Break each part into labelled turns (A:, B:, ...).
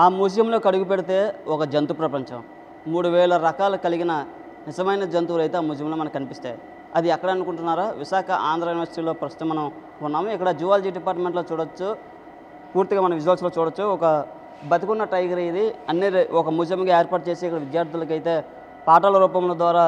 A: ఆ మ్యూజియంలోకి అడుగు పెడితే ఒక జంతు ప్రపంచం 3000 రకాలు కలిగిన నిజమైన జంతువులు అయితే ఆ మ్యూజియంలో మనకు కనిపిస్తాయి. అది ఎక్కడ అనుకుంటున్నారా? విశాఖ ఆంధ్ర యూనివర్సిటీలో ప్రస్తుతం మనం ఉన్నాము. ఇక్కడ జువాలజీ డిపార్ట్మెంట్లో చూడొచ్చు, పూర్తిగా మన విజువల్స్లో చూడొచ్చు. ఒక బతికున్న టైగర్ ఇది అన్ని ఒక మ్యూజియంగా ఏర్పాటు చేసి ఇక్కడ విద్యార్థులకైతే పాఠాల రూపంలో ద్వారా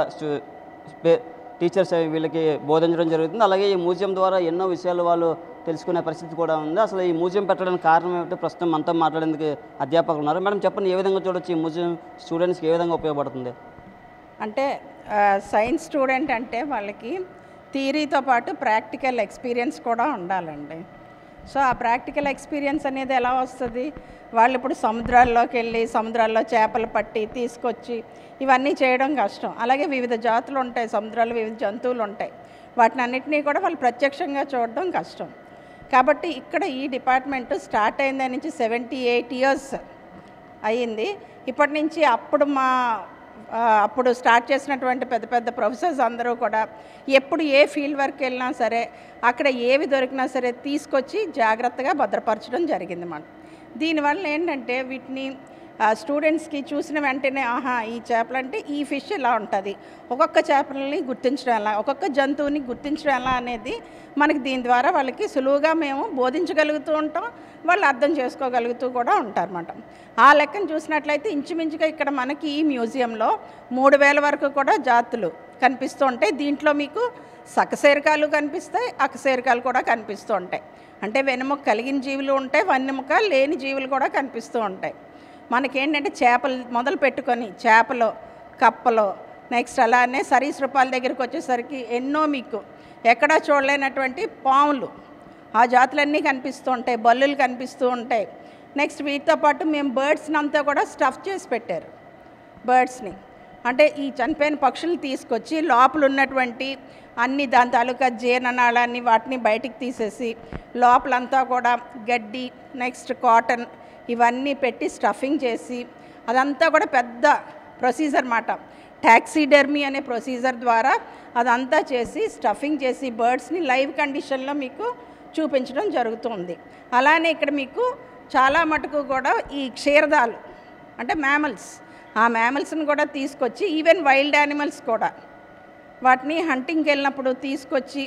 A: టీచర్స్ వీళ్ళకి బోధించడం జరుగుతుంది. అలాగే ఈ మ్యూజియం ద్వారా ఎన్నో విషయాలు వాళ్ళు తెలుసుకునే పరిస్థితి కూడా ఉంది. అసలు ఈ మ్యూజియం పెట్టడానికి కారణం ఏమిటో ప్రస్తుతం మనతో మాట్లాడేందుకు అధ్యాపకులు ఉన్నారు. మేడం చెప్పండి, ఏ విధంగా చూడొచ్చు ఈ మ్యూజియం స్టూడెంట్స్కి ఏ విధంగా ఉపయోగపడుతుంది?
B: అంటే సైన్స్ స్టూడెంట్ అంటే వాళ్ళకి థియరీతో పాటు ప్రాక్టికల్ ఎక్స్పీరియన్స్ కూడా ఉండాలండి. సో ఆ ప్రాక్టికల్ ఎక్స్పీరియన్స్ అనేది ఎలా వస్తుంది? వాళ్ళు ఇప్పుడు సముద్రాల్లోకి వెళ్ళి సముద్రాల్లో చేపలు పట్టి తీసుకొచ్చి ఇవన్నీ చేయడం కష్టం. అలాగే వివిధ జాతులు ఉంటాయి, సముద్రాల్లో వివిధ జంతువులు ఉంటాయి. వాటిని అన్నింటినీ కూడా వాళ్ళు ప్రత్యక్షంగా చూడడం కష్టం. కాబట్టి ఇక్కడ ఈ డిపార్ట్మెంట్ స్టార్ట్ అయిన దాని నుంచి 78 years అయ్యింది. ఇప్పటి నుంచి అప్పుడు స్టార్ట్ చేసినటువంటి పెద్ద పెద్ద ప్రొఫెసర్స్ అందరూ కూడా ఎప్పుడు ఏ ఫీల్డ్ వర్క్ వెళ్ళినా సరే అక్కడ ఏవి దొరికినా సరే తీసుకొచ్చి జాగ్రత్తగా భద్రపరచడం జరిగింది మనం. దీనివల్ల ఏంటంటే వీటిని స్టూడెంట్స్కి చూసిన వెంటనే ఆహా ఈ చేపలు అంటే ఈ ఫిష్ ఇలా ఉంటుంది, ఒక్కొక్క చేపలని గుర్తించడం ఎలా, ఒక్కొక్క జంతువుని గుర్తించడం ఎలా అనేది మనకి దీని ద్వారా వాళ్ళకి సులువుగా మేము బోధించగలుగుతూ ఉంటాం, వాళ్ళు అర్థం చేసుకోగలుగుతూ కూడా ఉంటారన్నమాట. ఆ లెక్కను చూసినట్లయితే ఇంచుమించుగా ఇక్కడ మనకి ఈ మ్యూజియంలో 3000 వరకు కూడా జాతులు కనిపిస్తూ ఉంటాయి. దీంట్లో మీకు సకశేరుకాలు కనిపిస్తాయి, అకశేరుకాలు కూడా కనిపిస్తూ ఉంటాయి. అంటే వెన్నెముక కలిగిన జీవులు ఉంటాయి, వెన్నెముక లేని జీవులు కూడా కనిపిస్తూ ఉంటాయి. మనకేంటంటే చేపలు మొదలు పెట్టుకొని చేపలు, కప్పలు, నెక్స్ట్ అలానే సరీసృపాల దగ్గరికి వచ్చేసరికి ఎన్నో మీకు ఎక్కడా చూడలేనటువంటి పాములు, ఆ జాతులన్నీ కనిపిస్తూ ఉంటాయి, బల్లులు కనిపిస్తూ ఉంటాయి. నెక్స్ట్ వీటితో పాటు మేము బర్డ్స్ని అంతా కూడా స్టఫ్ చేసి పెట్టారు. బర్డ్స్ని అంటే ఈ చనిపోయిన పక్షులు తీసుకొచ్చి లోపల ఉన్నటువంటి అన్ని దాని తాలూకా జీర్ణనాళాన్ని వాటిని బయటికి తీసేసి లోపలంతా కూడా గడ్డి, నెక్స్ట్ కాటన్ ఇవన్నీ పెట్టి స్టఫింగ్ చేసి అదంతా కూడా పెద్ద ప్రొసీజర్ మాట. టాక్సిడర్మీ అనే ప్రొసీజర్ ద్వారా అదంతా చేసి స్టఫింగ్ చేసి బర్డ్స్ని లైవ్ కండిషన్లో మీకు చూపించడం జరుగుతుంది. అలానే ఇక్కడ మీకు చాలా మటుకు కూడా ఈ క్షీరదాలు అంటే మ్యామల్స్, ఆ మ్యామల్స్ని కూడా తీసుకొచ్చి ఈవెన్ వైల్డ్ యానిమల్స్ కూడా వాటిని హంటింగ్కి వెళ్ళినప్పుడు తీసుకొచ్చి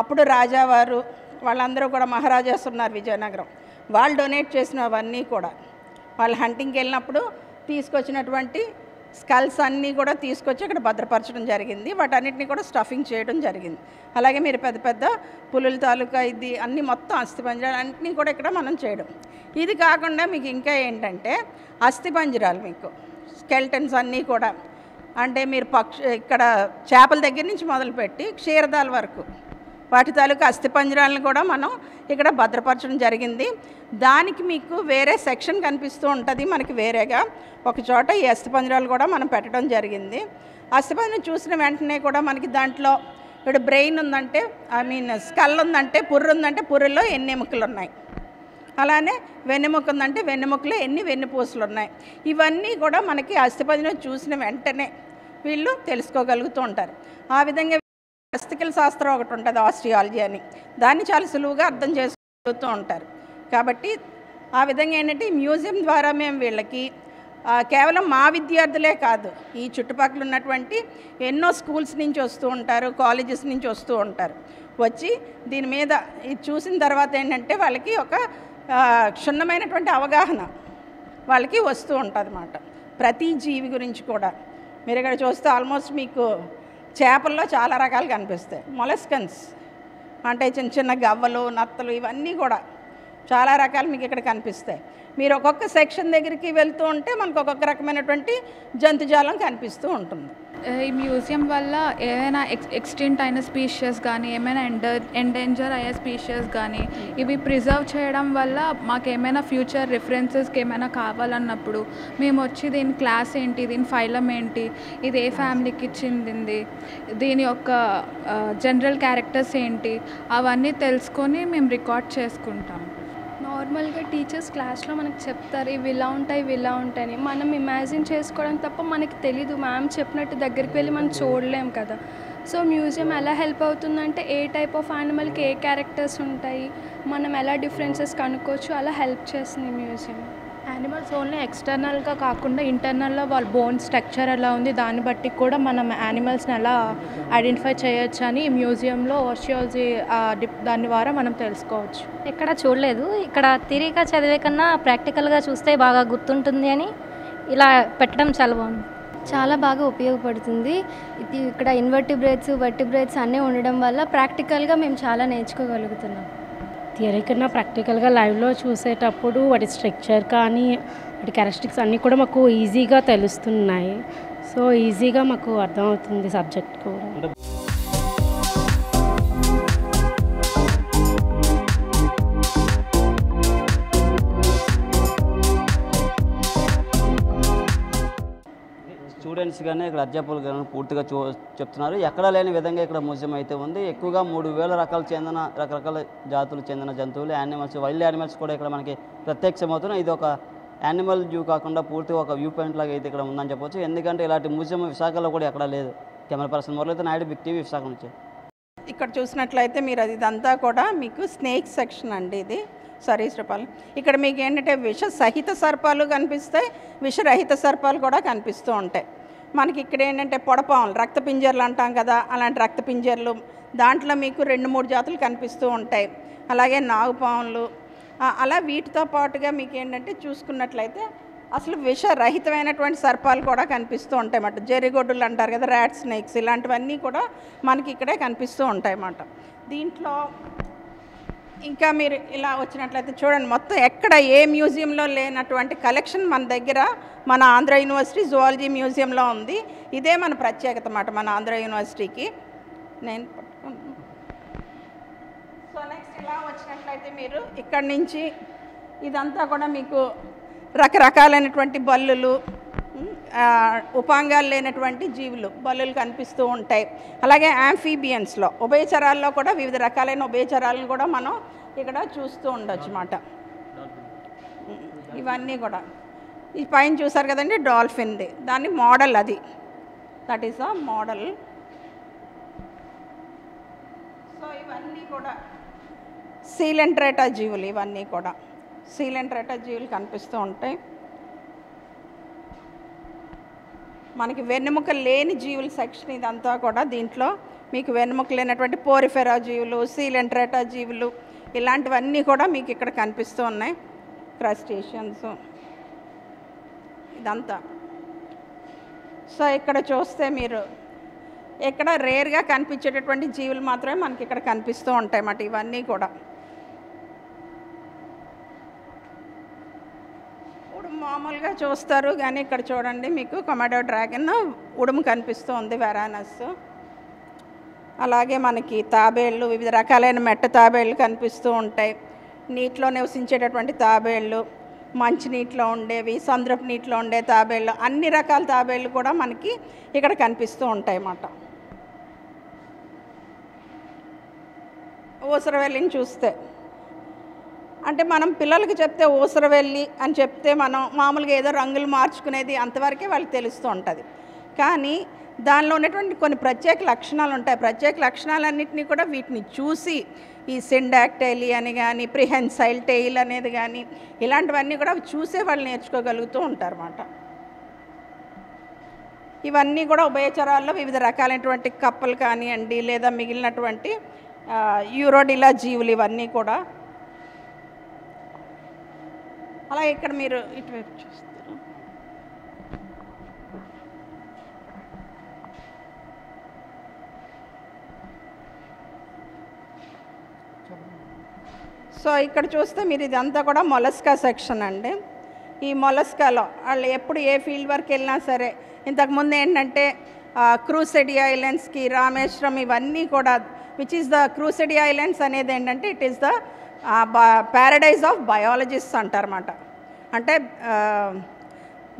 B: అప్పుడు రాజావారు వాళ్ళందరూ కూడా మహారాజాస్ ఉన్నారు విజయనగరం, వాళ్ళు డొనేట్ చేసినవన్నీ కూడా వాళ్ళు హంటింగ్కి వెళ్ళినప్పుడు తీసుకొచ్చినటువంటి స్కల్స్ అన్నీ కూడా తీసుకొచ్చి ఇక్కడ భద్రపరచడం జరిగింది. వాటన్నిటిని కూడా స్టఫింగ్ చేయడం జరిగింది. అలాగే మీరు పెద్ద పెద్ద పులుల తాలూకా ఇది అన్నీ మొత్తం అస్థిపంజరాలు అన్నింటినీ కూడా ఇక్కడ మనం చేయడం. ఇది కాకుండా మీకు ఇంకా ఏంటంటే అస్థిపంజరాలు మీకు స్కెల్టన్స్ అన్నీ కూడా అంటే మీరు ఇక్కడ చేపల దగ్గర నుంచి మొదలుపెట్టి క్షీరదాల వరకు వాటి తాలూకా అస్థిపంజరాలను కూడా మనం ఇక్కడ భద్రపరచడం జరిగింది. దానికి మీకు వేరే సెక్షన్ కనిపిస్తూ ఉంటుంది మనకి వేరేగా ఒక చోట ఈ అస్థిపంజరాలు కూడా మనం పెట్టడం జరిగింది. అస్థిపంజరం చూసిన వెంటనే కూడా మనకి దాంట్లో ఇప్పుడు బ్రెయిన్ ఉందంటే స్కల్ ఉందంటే పుర్రు ఉందంటే పుర్రెలో ఎన్ని ఎముకలు ఉన్నాయి, అలానే వెన్నెముక ఉందంటే వెన్నెముకలో ఎన్ని వెన్నుపూసలు ఉన్నాయి, ఇవన్నీ కూడా మనకి అస్థిపంజరం చూసిన వెంటనే వీళ్ళు తెలుసుకోగలుగుతూ ఉంటారు. ఆ విధంగా అస్థికల శాస్త్రం ఒకటి ఉంటుంది ఆస్ట్రియాలజీ అని, దాన్ని చాలా సులువుగా అర్థం చేసుకోగలుగుతూ ఉంటారు. కాబట్టి ఆ విధంగా ఏంటంటే ఈ మ్యూజియం ద్వారా మేము వీళ్ళకి కేవలం మా విద్యార్థులే కాదు, ఈ చుట్టుపక్కల ఉన్నటువంటి ఎన్నో స్కూల్స్ నుంచి వస్తూ ఉంటారు, కాలేజెస్ నుంచి వస్తూ ఉంటారు. వచ్చి దీని మీద ఇది చూసిన తర్వాత ఏంటంటే వాళ్ళకి ఒక క్షుణ్ణమైనటువంటి అవగాహన వాళ్ళకి వస్తూ ఉంటుంది అన్నమాట. ప్రతి జీవి గురించి కూడా మీరు ఇక్కడ చూస్తే ఆల్మోస్ట్ మీకు చేపల్లో చాలా రకాలు కనిపిస్తాయి. మొలస్కన్స్ అంటే చిన్న చిన్న గవ్వలు, నత్తలు ఇవన్నీ కూడా చాలా రకాలు మీకు ఇక్కడ కనిపిస్తాయి. మీరు ఒక్కొక్క సెక్షన్ దగ్గరికి వెళ్తూ ఉంటే మనకు ఒక్కొక్క రకమైనటువంటి జంతుజాలం కనిపిస్తూ ఉంటుంది.
C: ఈ మ్యూజియం వల్ల ఏమైనా ఎక్స్టింక్ట్ అయిన స్పీషియస్ కానీ ఏమైనా ఎండేంజర్ అయ్యే స్పీషియస్ కానీ ఇవి ప్రిజర్వ్ చేయడం వల్ల మాకు ఏమైనా ఫ్యూచర్ రిఫరెన్సెస్కి ఏమైనా కావాలన్నప్పుడు మేము వచ్చి దీని క్లాస్ ఏంటి, దీని ఫైలం ఏంటి, ఇది ఏ ఫ్యామిలీకి ఇచ్చింది, దీని యొక్క జనరల్ క్యారెక్టర్స్ ఏంటి అవన్నీ తెలుసుకొని మేము రికార్డ్ చేసుకుంటాం.
D: నార్మల్గా టీచర్స్ క్లాస్లో మనకు చెప్తారు ఇవి ఇలా ఉంటాయి ఇవి ఇలా ఉంటాయని, మనం ఇమాజిన్ చేసుకోవడం తప్ప మనకి తెలీదు. మ్యామ్ చెప్పినట్టు దగ్గరికి వెళ్ళి మనం చూడలేం కదా. సో మ్యూజియం ఎలా హెల్ప్ అవుతుందంటే ఏ టైప్ ఆఫ్ యానిమల్కి ఏ క్యారెక్టర్స్ ఉంటాయి, మనం ఎలా డిఫరెన్సెస్ కనుక్కోవచ్చు, అలా హెల్ప్ చేస్తుంది మ్యూజియం.
E: యానిమల్స్ ఓన్లీ ఎక్స్టర్నల్గా కాకుండా ఇంటర్నల్లో వాళ్ళ బోన్ స్ట్రక్చర్ ఎలా ఉంది దాన్ని బట్టి కూడా మనం యానిమల్స్ని ఎలా ఐడెంటిఫై చేయొచ్చు అని మ్యూజియంలో ఓషియాలజీ దాని ద్వారా మనం తెలుసుకోవచ్చు.
F: ఎక్కడ చూడలేదు. ఇక్కడ థియరీగా చదివే కన్నా ప్రాక్టికల్గా చూస్తే బాగా గుర్తుంటుంది అని ఇలా పెట్టడం చాలా బాగుంది.
G: చాలా బాగా ఉపయోగపడుతుంది. ఇది ఇక్కడ ఇన్వర్టిబ్రేట్స్ వర్టిబ్రేట్స్ అన్నీ ఉండడం వల్ల ప్రాక్టికల్గా మేము చాలా నేర్చుకోగలుగుతున్నాం.
H: థియరీ కన్నా ప్రాక్టికల్గా లైవ్లో చూసేటప్పుడు వాటి స్ట్రక్చర్ కానీ వాటి క్యారెక్టరిస్టిక్స్ అన్నీ కూడా మాకు ఈజీగా తెలుస్తున్నాయి. సో ఈజీగా మాకు అర్థమవుతుంది సబ్జెక్ట్ కూడా.
A: స్టూడెంట్స్ కానీ ఇక్కడ అధ్యాపకులు కానీ పూర్తిగా చెప్తున్నారు. ఎక్కడా లేని విధంగా ఇక్కడ మ్యూజియం అయితే ఉంది. ఎక్కువగా 3000 రకాలు చెందిన రకరకాల జాతులు చెందిన జంతువులు, యానిమల్స్, వైల్డ్ యానిమల్స్ కూడా ఇక్కడ మనకి ప్రత్యక్షమవుతున్నాయి. ఇది ఒక యానిమల్ జూ కాకుండా పూర్తిగా ఒక వ్యూ పాయింట్ లాగా అయితే ఇక్కడ ఉందని చెప్పొచ్చు. ఎందుకంటే ఇలాంటి మ్యూజియం విశాఖలో కూడా ఎక్కడా లేదు. కెమెరా పర్సన్ మురళీతో నాయుడు, బిగ్ టీవీ, విశాఖ నుంచి.
B: ఇక్కడ చూసినట్లయితే మీరు ఇదంతా కూడా మీకు స్నేక్ సెక్షన్ అండి. ఇది సరీసృపాలు. ఇక్కడ మీకు ఏంటంటే విష సహిత సర్పాలు కనిపిస్తాయి, విషరహిత సర్పాలు కూడా కనిపిస్తూ ఉంటాయి. మనకి ఇక్కడ ఏంటంటే పొడపాములు, రక్తపింజర్లు అంటాం కదా, అలాంటి రక్తపింజర్లు దాంట్లో మీకు 2-3 జాతులు కనిపిస్తూ ఉంటాయి. అలాగే నాగుపాములు, అలా వీటితో పాటుగా మీకు ఏంటంటే చూసుకున్నట్లయితే అసలు విషరహితమైనటువంటి సర్పాలు కూడా కనిపిస్తూ ఉంటాయి అన్నమాట. జెర్రిగొడ్డులు అంటారు కదా, ర్యాట్ స్నేక్స్, ఇలాంటివన్నీ కూడా మనకి ఇక్కడే కనిపిస్తూ ఉంటాయి అన్నమాట. దీంట్లో ఇంకా మీరు ఇలా వచ్చినట్లయితే చూడండి, మొత్తం ఎక్కడ ఏ మ్యూజియంలో లేనటువంటి కలెక్షన్ మన దగ్గర మన ఆంధ్ర యూనివర్సిటీ జువాలజీ మ్యూజియంలో ఉంది. ఇదే మన ప్రత్యేకత అన్నమాట మన ఆంధ్ర యూనివర్సిటీకి. నేను సో నెక్స్ట్ ఇలా వచ్చినట్లయితే మీరు ఇక్కడి నుంచి ఇదంతా కూడా మీకు రకరకాలైనటువంటి బల్లులు, ఉపాంగాలు లేనటువంటి జీవులు, బల్లులు కనిపిస్తూ ఉంటాయి. అలాగే యాంఫీబియన్స్లో ఉభయచరాల్లో కూడా వివిధ రకాలైన ఉభయచరాలను కూడా మనం ఇక్కడ చూస్తూ ఉండొచ్చు అన్నమాట. ఇవన్నీ కూడా ఈ పైన చూసారు కదండి, డాల్ఫిన్ది, దాన్ని మోడల్, అది that is a model. So ఇవన్నీ కూడా సీలెంట్రేటా జీవులు, ఇవన్నీ కూడా సీలెంట్రేటా జీవులు కనిపిస్తూ ఉంటాయి. మనకి వెన్నెముక లేని జీవుల సెక్షన్ ఇదంతా కూడా. దీంట్లో మీకు వెన్నెముక లేనటువంటి పోరిఫెరా జీవులు, సీలెంట్రేటా జీవులు, ఇలాంటివన్నీ కూడా మీకు ఇక్కడ కనిపిస్తూ ఉన్నాయి. క్రస్టేషియన్స్ ఇదంతా. సో ఇక్కడ చూస్తే మీరు ఇక్కడ రేర్గా కనిపించేటటువంటి జీవులు మాత్రమే మనకి ఇక్కడ కనిపిస్తూ ఉంటాయి అన్నమాట. ఇవన్నీ కూడా మామూలుగా చూస్తారు కానీ ఇక్కడ చూడండి మీకు కొమోడో డ్రాగన్ ఉడుము కనిపిస్తూ ఉంది, వెరానస్. అలాగే మనకి తాబేళ్ళు, వివిధ రకాలైన మెట్ట తాబేళ్ళు కనిపిస్తూ ఉంటాయి. నీటిలో నివసించేటటువంటి తాబేళ్ళు, మంచినీటిలో ఉండేవి, సముద్రపు నీటిలో ఉండే తాబేళ్ళు, అన్ని రకాల తాబేళ్ళు కూడా మనకి ఇక్కడ కనిపిస్తూ ఉంటాయి అన్నమాట. ఊసరవెల్లిని చూస్తే అంటే మనం పిల్లలకి చెప్తే ఊసరవెల్లి అని చెప్తే మనం మామూలుగా ఏదో రంగులు మార్చుకునేది అంతవరకే వాళ్ళకి తెలుస్తూ ఉంటుంది. కానీ దానిలో ఉన్నటువంటి కొన్ని ప్రత్యేక లక్షణాలు ఉంటాయి. ప్రత్యేక లక్షణాలన్నింటినీ కూడా వీటిని చూసి ఈ సిండాక్టైలీ అని కానీ, ప్రిహెన్సైల్ టెయిల్ అనేది కానీ, ఇలాంటివన్నీ కూడా చూసే వాళ్ళు నేర్చుకోగలుగుతూ ఉంటారు అన్నమాట. ఇవన్నీ కూడా ఉభయచరాల్లో వివిధ రకాలైనటువంటి కప్పలు కానివ్వండి, లేదా మిగిలినటువంటి యూరోడిలా జీవులు, ఇవన్నీ కూడా. అలా ఇక్కడ మీరు ఇటువైపు చూస్తారు. సో ఇక్కడ చూస్తే మీరు ఇదంతా కూడా మొలస్కా సెక్షన్ అండి. ఈ మొలస్కాలో వాళ్ళు ఎప్పుడు ఏ ఫీల్డ్ వర్క్ వెళ్ళినా సరే, ఇంతకుముందు ఏంటంటే క్రూసెడీ ఐలాండ్స్కి, రామేశ్వరం, ఇవన్నీ కూడా which is the Krusadai islands అనేది ఏంటంటే it is the paradise of biologists అంటారన్నమాట. అంటే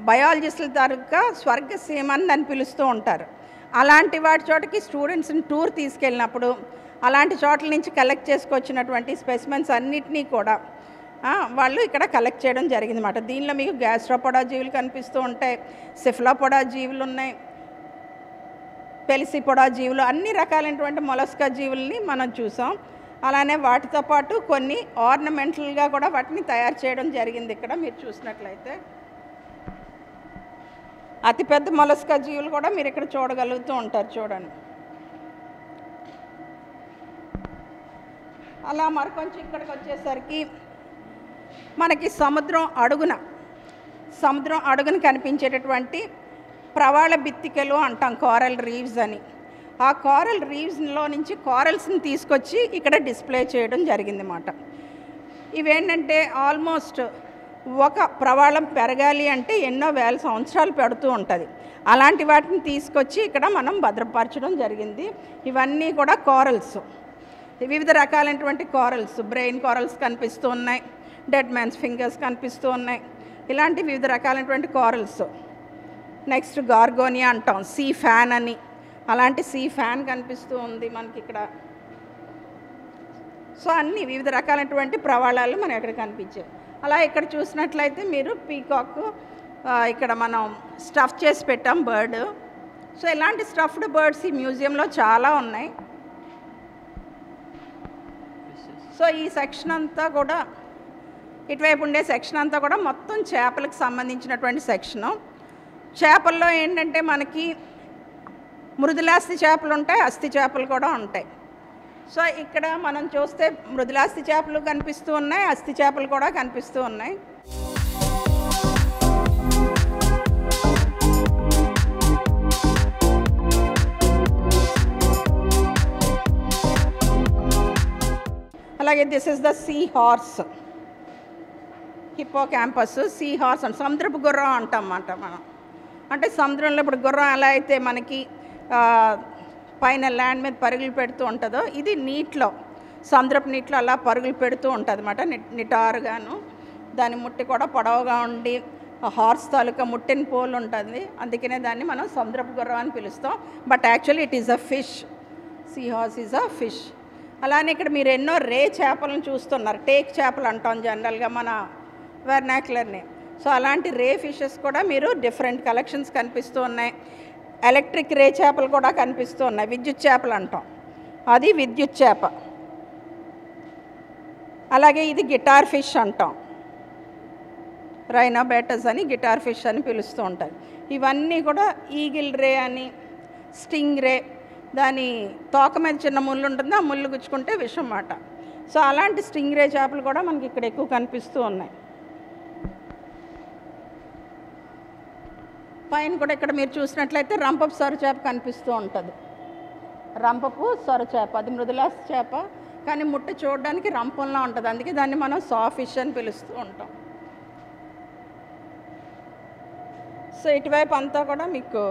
B: బయాలజిస్టుల తరగా స్వర్గసీమ అని పిలుస్తూ ఉంటారు. అలాంటి వాటి చోటకి స్టూడెంట్స్ని టూర్ తీసుకెళ్ళినప్పుడు అలాంటి చోట్ల నుంచి కలెక్ట్ చేసుకొచ్చినటువంటి స్పెసిమెన్స్ అన్నిటినీ కూడా వాళ్ళు ఇక్కడ కలెక్ట్ చేయడం జరిగింది అన్నమాట. దీనిలో మీకు గ్యాస్ట్రోపోడా జీవులు కనిపిస్తూ ఉంటాయి, సిఫ్లోపోడా జీవులు ఉన్నాయి, పెలిసిపోడా జీవులు, అన్ని రకాలైనటువంటి మొలస్కా జీవుల్ని మనం చూసాం. అలానే వాటితో పాటు కొన్ని ఆర్నమెంటల్గా కూడా వాటిని తయారు చేయడం జరిగింది. ఇక్కడ మీరు చూసినట్లయితే అతిపెద్ద మొలస్కా జీవులు కూడా మీరు ఇక్కడ చూడగలుగుతూ ఉంటారు. చూడండి. అలా మరికొంచెం ఇక్కడికి వచ్చేసరికి మనకి సముద్రం అడుగున కనిపించేటటువంటి ప్రవాళ బిత్తికలు అంటాం, కోరల్ రీవ్స్ అని. ఆ కోరల్ రీవ్స్లో నుంచి కోరల్స్ని తీసుకొచ్చి ఇక్కడ డిస్ప్లే చేయడం జరిగిందన్నమాట. ఇవేంటంటే ఆల్మోస్ట్ ఒక ప్రవాళం పెరగాలి అంటే ఎన్నో వేల సంవత్సరాలు పెడుతూ ఉంటుంది. అలాంటి వాటిని తీసుకొచ్చి ఇక్కడ మనం భద్రపరచడం జరిగింది. ఇవన్నీ కూడా కోరల్స్, వివిధ రకాలైనటువంటి కోరల్స్, బ్రెయిన్ కోరల్స్ కనిపిస్తూ ఉన్నాయి, డెడ్ మ్యాన్స్ ఫింగర్స్ కనిపిస్తూ ఉన్నాయి. ఇలాంటి వివిధ రకాలైనటువంటి కోరల్స్. నెక్స్ట్ గార్గోనియా అంటాం, సీ ఫ్యాన్ అని, అలాంటి సీ ఫ్యాన్ కనిపిస్తూ ఉంది మనకి ఇక్కడ. సో అన్ని వివిధ రకాలైనటువంటి ప్రవాళాలు మనకి ఇక్కడ కనిపించాయి. అలా ఇక్కడ చూసినట్లయితే మీరు పీకాక్ ఇక్కడ మనం స్టఫ్ చేసి పెట్టాం బర్డ్. సో ఇలాంటి స్టఫ్డ్ బర్డ్స్ ఈ మ్యూజియంలో చాలా ఉన్నాయి. సో ఈ సెక్షన్ అంతా కూడా, ఇటువైపు ఉండే సెక్షన్ అంతా కూడా మొత్తం చేపలకు సంబంధించినటువంటి సెక్షను. చేపల్లో ఏంటంటే మనకి మృదులాస్థి చేపలు ఉంటాయి, అస్థి చేపలు కూడా ఉంటాయి. సో ఇక్కడ మనం చూస్తే మృదులాస్థి చేపలు కనిపిస్తూ ఉన్నాయి, అస్థి చేపలు కూడా కనిపిస్తూ ఉన్నాయి. అలాగే this is the see horse, hippocampus. See horse అంటే సముద్రపు గుర్రం అంటాం అన్నమాట మనం. అంటే సముద్రంలో ఇప్పుడు గుర్రం ఎలా అయితే మనకి పైన ల్యాండ్ మీద పరుగులు పెడుతూ ఉంటుందో, ఇది నీటిలో, సముద్రపు నీటిలో అలా పరుగులు పెడుతూ ఉంటుంది అన్నమాట, నిటారుగాను. దాని ముట్టి కూడా పొడవుగా ఉండి హార్స్ తాలూకా ముట్టిన పోల్ ఉంటుంది. అందుకనే దాన్ని మనం సముద్రపు గుర్రం అని పిలుస్తాం. But actually it is a fish. See horse is a fish. అలానే ఇక్కడ మీరు ఎన్నో రే చేపలను చూస్తున్నారు. టేక్ చేపలు అంటాం జనరల్గా మన వెర్నాక్యులర్ని. సో అలాంటి రే ఫిషెస్ కూడా మీరు డిఫరెంట్ కలెక్షన్స్ కనిపిస్తూ ఉన్నాయి. ఎలక్ట్రిక్ రే చేపలు కూడా కనిపిస్తూ ఉన్నాయి. విద్యుత్ చేపలు అంటాం, అది విద్యుత్ చేప. అలాగే ఇది గిటార్ ఫిష్ అంటాం, రైనోబేటస్ అని గిటార్ ఫిష్ అని పిలుస్తూ ఉంటారు. ఇవన్నీ కూడా ఈగిల్ రే అని, స్టింగ్ రే, దాని తోక మీద చిన్న ముళ్ళు ఉంటుంది, ఆ ముళ్ళు గుచ్చుకుంటే విషం అన్నమాట. సో అలాంటి స్టింగ్ రే చేపలు కూడా మనకి ఇక్కడ ఎక్కువ కనిపిస్తూ ఉన్నాయి. పైన కూడా ఇక్కడ మీరు చూసినట్లయితే రంపపు సొర చేప కనిపిస్తూ ఉంటుంది. రంపపు సొర చేప అది మృదులాస్థి చేప, కానీ ముట్ట చూడడానికి రంపంలా ఉంటుంది. అందుకే దాన్ని మనం సా ఫిష్ అని పిలుస్తూ ఉంటాం. సో ఇటువైపు అంతా కూడా మీకు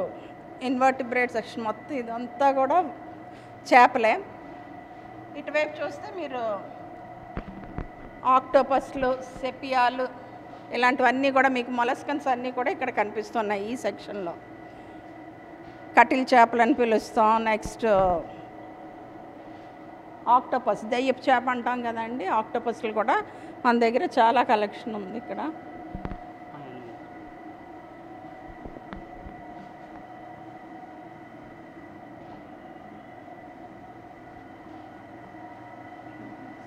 B: ఇన్వర్టిబ్రేట్ సెక్షన్, మొత్తం ఇదంతా కూడా చేపలే. ఇటువైపు చూస్తే మీరు ఆక్టోపస్లు, సెపియాలు, ఇలాంటివన్నీ కూడా మీకు మొలస్కన్స్ అన్నీ కూడా ఇక్కడ కనిపిస్తున్నాయి ఈ సెక్షన్లో. కటిల్ చేపలు అని పిలుస్తాం. నెక్స్ట్ ఆక్టోపస్, దయ్యపు చేప అంటాం కదండి, ఆక్టోపస్లు కూడా మన దగ్గర చాలా కలెక్షన్ ఉంది ఇక్కడ.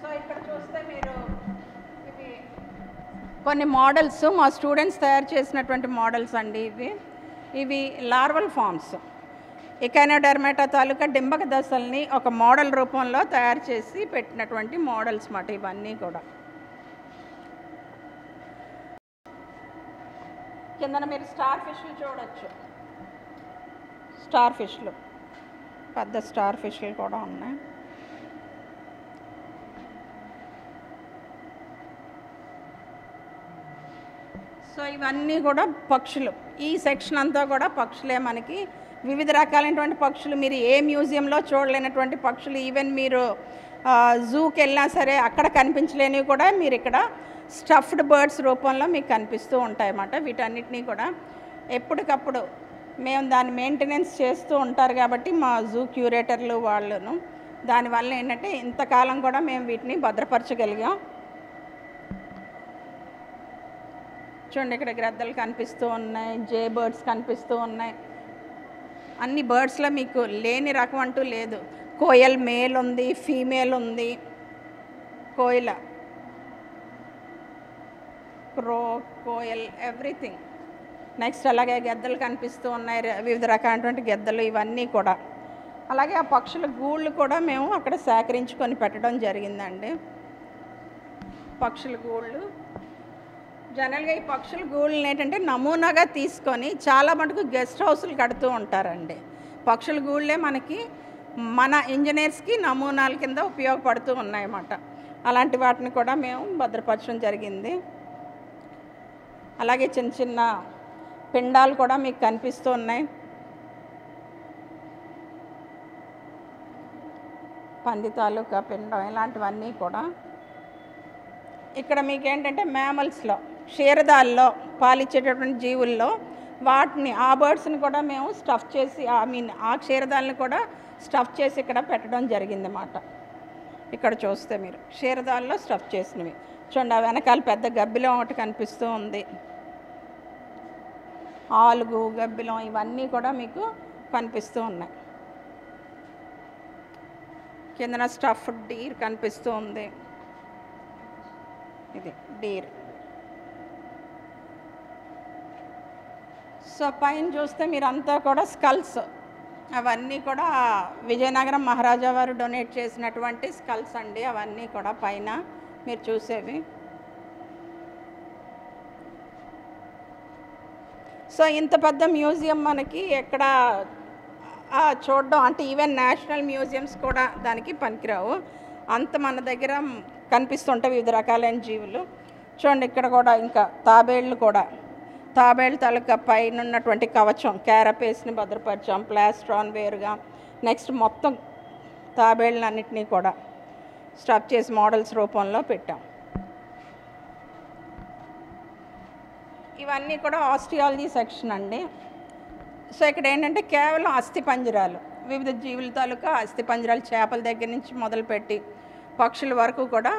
B: సో ఇక్కడ చూస్తే మీరు ఇవి కొన్ని మోడల్స్, మా స్టూడెంట్స్ తయారు చేసినటువంటి మోడల్స్ అండి. ఇవి లార్వల్ ఫామ్స్, ఎకైనోడెర్మాటా తాలూకా డింబక దశల్ని ఒక మోడల్ రూపంలో తయారు చేసి పెట్టినటువంటి మోడల్స్ మాట ఇవన్నీ కూడా. కిందన మీరు స్టార్ ఫిష్లు చూడొచ్చు, స్టార్ ఫిష్లు, పెద్ద స్టార్ ఫిష్లు కూడా ఉన్నాయి. సో ఇవన్నీ కూడా పక్షులు. ఈ సెక్షన్ అంతా కూడా పక్షులే. మనకి వివిధ రకాలైనటువంటి పక్షులు, మీరు ఏ మ్యూజియంలో చూడలేనటువంటి పక్షులు, ఈవెన్ మీరు జూకి వెళ్ళినా సరే అక్కడ కనిపించలేనివి కూడా మీరు ఇక్కడ స్టఫ్డ్ బర్డ్స్ రూపంలో మీకు కనిపిస్తూ ఉంటాయన్నమాట. వీటన్నిటినీ కూడా ఎప్పటికప్పుడు మేము దాన్ని మెయింటెనెన్స్ చేస్తూ ఉంటారు కాబట్టి మా జూ క్యూరేటర్లు వాళ్ళను, దానివల్ల ఏంటంటే ఇంతకాలం కూడా మేము వీటిని భద్రపరచగలిగాం. చూడండి ఇక్కడ గ్రద్దలు కనిపిస్తూ ఉన్నాయి, జే బర్డ్స్ కనిపిస్తూ ఉన్నాయి. అన్ని బర్డ్స్లో మీకు లేని రకం అంటూ లేదు. కోయల్ మేల్ ఉంది, ఫీమేల్ ఉంది, కోయిల, క్రో, కోయల్, ఎవ్రీథింగ్. నెక్స్ట్ అలాగే గెద్దలు కనిపిస్తూ ఉన్నాయి, వివిధ రకాలైనటువంటి గెద్దలు ఇవన్నీ కూడా. అలాగే ఆ పక్షుల గూళ్ళు కూడా మేము అక్కడ సేకరించుకొని పెట్టడం జరిగిందండి. పక్షుల గూళ్ళు జనరల్గా ఈ పక్షుల గూళ్ళని ఏంటంటే నమూనాగా తీసుకొని చాలా మటుకు గెస్ట్ హౌస్లు కడుతూ ఉంటారండి. పక్షుల గూళ్ళే మనకి మన ఇంజనీర్స్కి నమూనాల కింద ఉపయోగపడుతూ ఉన్నాయన్నమాట. అలాంటి వాటిని కూడా మేము భద్రపరచడం జరిగింది. అలాగే చిన్న చిన్న పిండాలు కూడా మీకు కనిపిస్తూ ఉన్నాయి. పంది తాలూకా పిండం ఇలాంటివన్నీ కూడా. ఇక్కడ మీకు ఏంటంటే మ్యామల్స్లో, క్షీరదాల్లో పాలిచ్చేటటువంటి జీవుల్లో వాటిని, ఆ బర్డ్స్ని కూడా మేము స్టఫ్ చేసి, ఆ క్షీరదాలను కూడా స్టఫ్ చేసి ఇక్కడ పెట్టడం జరిగిందన్నమాట. ఇక్కడ చూస్తే మీరు క్షీరదాల్లో స్టఫ్ చేసినవి చూడండి. ఆ వెనకాల పెద్ద గబ్బిలం ఒకటి కనిపిస్తూ ఉంది. ఆలుగు, గబ్బిలం ఇవన్నీ కూడా మీకు కనిపిస్తూ ఉన్నాయి. కిందన స్టఫ్డ్ డీర్ కనిపిస్తూ ఉంది. ఇది డీర్. సో పైన చూస్తే మీరంతా కూడా స్కల్స్, అవన్నీ కూడా విజయనగరం మహారాజా వారు డొనేట్ చేసినటువంటి స్కల్స్ అండి. అవన్నీ కూడా పైన మీరు చూసేవి. సో ఇంత పెద్ద మ్యూజియం మనకి ఎక్కడ చూడడం అంటే ఈవెన్ నేషనల్ మ్యూజియంస్ కూడా దానికి పనికిరావు. అంత మన దగ్గర కనిపిస్తుంటాయి వివిధ రకాలైన జీవులు. చూడండి ఇక్కడ కూడా ఇంకా తాబేళ్ళు కూడా, తాబేళ్ళ తాలూకా పైన ఉన్నటువంటి కవచం, క్యారపేస్ని భద్రపరిచాం, ప్లాస్ట్రాన్ వేరుగా. నెక్స్ట్ మొత్తం తాబేళ్ళన్నింటినీ కూడా స్టఫ్ చేసి మోడల్స్ రూపంలో పెట్టాం. ఇవన్నీ కూడా ఆస్టియాలజీ సెక్షన్ అండి. సో ఇక్కడ ఏంటంటే కేవలం అస్థిపంజరాలు, వివిధ జీవుల తాలూకా అస్థిపంజరాలు, చేపల దగ్గర నుంచి మొదలుపెట్టి పక్షుల వరకు కూడా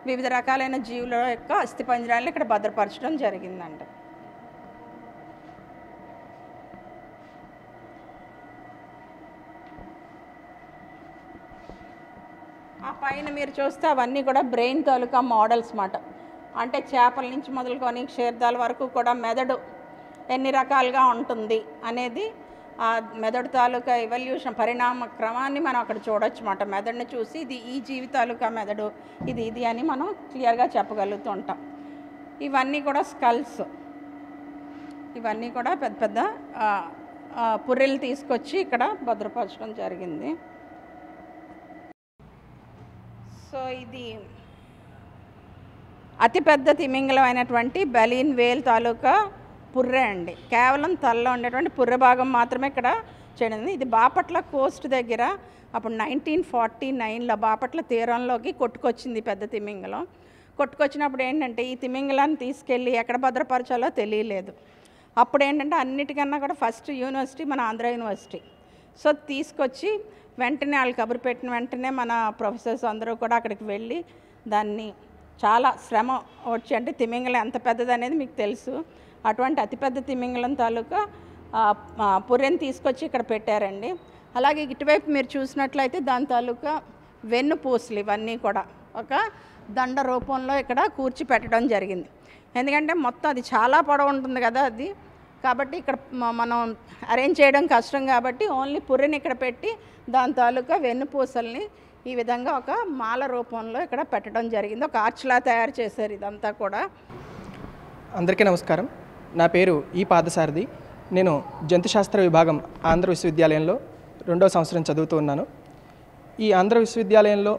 B: వివిధ రకాలైన జీవుల యొక్క అస్థిపంజరాలను ఇక్కడ భద్రపరచడం జరిగిందండి. ఆ పైన మీరు చూస్తే అవన్నీ కూడా బ్రెయిన్ తాలూకా మోడల్స్ మాట. అంటే చేపల నుంచి మొదలుకొని క్షీరదాల వరకు కూడా మెదడు ఎన్ని రకాలుగా ఉంటుంది అనేది, ఆ మెదడు తాలూకా ఎవల్యూషన్, పరిణామ క్రమాన్ని మనం అక్కడ చూడొచ్చు అన్నమాట. మెదడుని చూసి ఇది ఈ జీవి తాలూకా మెదడు, ఇది అని మనం క్లియర్గా చెప్పగలుగుతూ ఉంటాం. ఇవన్నీ కూడా స్కల్స్, ఇవన్నీ కూడా పెద్ద పెద్ద పుర్రెలు తీసుకొచ్చి ఇక్కడ భద్రపరచడం జరిగింది. సో ఇది అతిపెద్ద తిమింగలం అయినటువంటి బెలీన్ వేల్ తాలూకా పుర్రె అండి. కేవలం తలలో ఉండేటువంటి పుర్రె భాగం మాత్రమే ఇక్కడ చేయడం. ఇది బాపట్ల కోస్ట్ దగ్గర అప్పుడు 1949లో బాపట్ల తీరంలోకి కొట్టుకొచ్చింది పెద్ద తిమింగలం. కొట్టుకొచ్చినప్పుడు ఏంటంటే ఈ తిమింగలాన్ని తీసుకెళ్ళి ఎక్కడ భద్రపరచాలో తెలియలేదు. అప్పుడు ఏంటంటే అన్నిటికన్నా కూడా ఫస్ట్ యూనివర్సిటీ మన ఆంధ్ర యూనివర్సిటీ. సో తీసుకొచ్చి వెంటనే వాళ్ళు కబురు పెట్టిన వెంటనే మన ప్రొఫెసర్స్ అందరూ కూడా అక్కడికి వెళ్ళి దాన్ని చాలా శ్రమ వచ్చి, అంటే తిమింగలం ఎంత పెద్దది అనేది మీకు తెలుసు, అటువంటి అతిపెద్ద తిమింగలం తాలూకా పుర్రెని తీసుకొచ్చి ఇక్కడ పెట్టారండి. అలాగే ఇటువైపు మీరు చూసినట్లయితే దాని తాలూకా వెన్నుపూసలు ఇవన్నీ కూడా ఒక దండ రూపంలో ఇక్కడ కూర్చి పెట్టడం జరిగింది. ఎందుకంటే మొత్తం అది చాలా పొడవు ఉంటుంది కదా అది, కాబట్టి ఇక్కడ మనం అరేంజ్ చేయడం కష్టం కాబట్టి ఓన్లీ పుర్రెని ఇక్కడ పెట్టి దాని తాలూకా వెన్నుపూసల్ని ఈ విధంగా ఒక మాల రూపంలో ఇక్కడ పెట్టడం జరిగింది. ఒక ఆర్చ్లా తయారు చేశారు ఇదంతా కూడా.
I: అందరికీ నమస్కారం. నా పేరు ఈ పాదసారథి. నేను జంతుశాస్త్ర విభాగం ఆంధ్ర విశ్వవిద్యాలయంలో 2వ సంవత్సరం చదువుతూ ఉన్నాను. ఈ ఆంధ్ర విశ్వవిద్యాలయంలో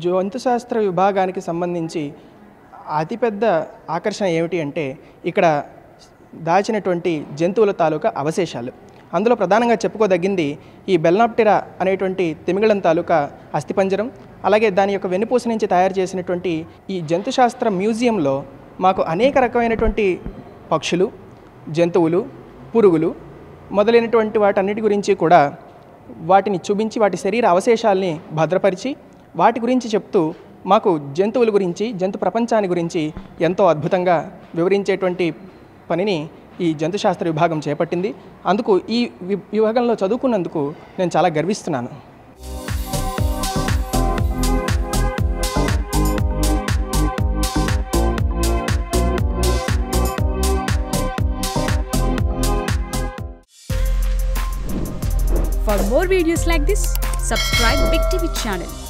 I: జంతుశాస్త్ర విభాగానికి సంబంధించి అతిపెద్ద ఆకర్షణ ఏమిటి అంటే ఇక్కడ దాచినటువంటి జంతువుల తాలూకా అవశేషాలు. అందులో ప్రధానంగా చెప్పుకోదగ్గింది ఈ బెల్నాప్టెరా అనేటువంటి తిమింగలం తాలూకా అస్థిపంజరం. అలాగే దాని యొక్క వెన్నుపూస నుంచి తయారు చేసినటువంటి ఈ జంతుశాస్త్ర మ్యూజియంలో మాకు అనేక రకమైనటువంటి పక్షులు, జంతువులు, పురుగులు మొదలైనటువంటి వాటన్నిటి గురించి కూడా వాటిని చూపించి వాటి శరీర అవశేషాలని భద్రపరిచి వాటి గురించి చెప్తూ మాకు జంతువుల గురించి, జంతు ప్రపంచాన్ని గురించి ఎంతో అద్భుతంగా వివరించేటువంటి పనిని ఈ జంతుశాస్త్ర విభాగం చేపట్టింది. అందుకు ఈ విభాగంలో చదువుకున్నందుకు నేను చాలా గర్విస్తున్నాను.
J: For more videos like this, subscribe Big TV channel.